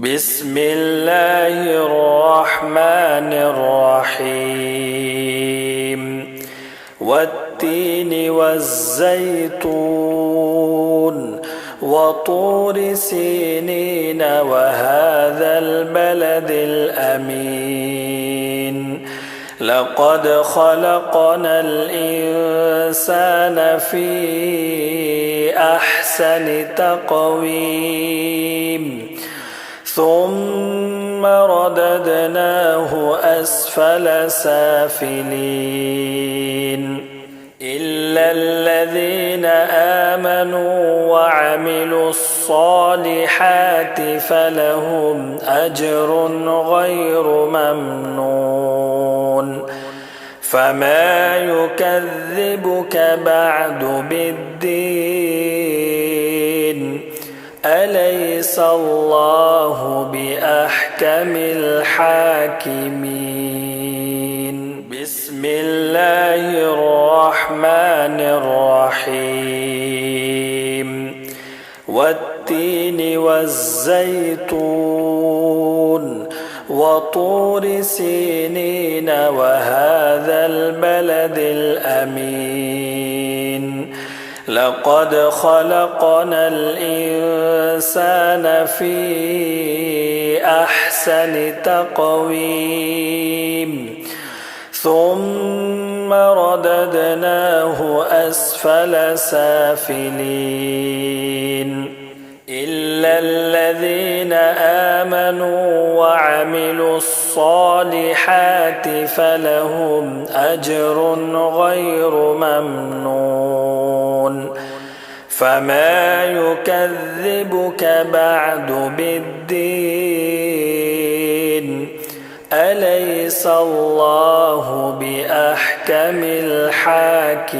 بسم الله الرحمن الرحيم والتين والزيتون وطور سينين وهذا البلد الأمين لقد خلقنا الإنسان في أحسن تقويم ثم رددناه أسفل سافلين إلا الذين آمنوا وعملوا الصالحات فلهم أجر غير ممنون فما يكذبك بعد بالدين أليس الله بأحكم الحاكمين بسم الله الرحمن الرحيم والتين والزيتون وطور سينين وهذا البلد الأمين لقد خلقنا الإنسان في أحسن تقويم ثم رددناه أسفل سافلين إلا الذين آمنوا وعملوا الصالحات فلهم أجر غير ممنون فما يكذبك بعد بالدين أليس الله بأحكم الحاكمين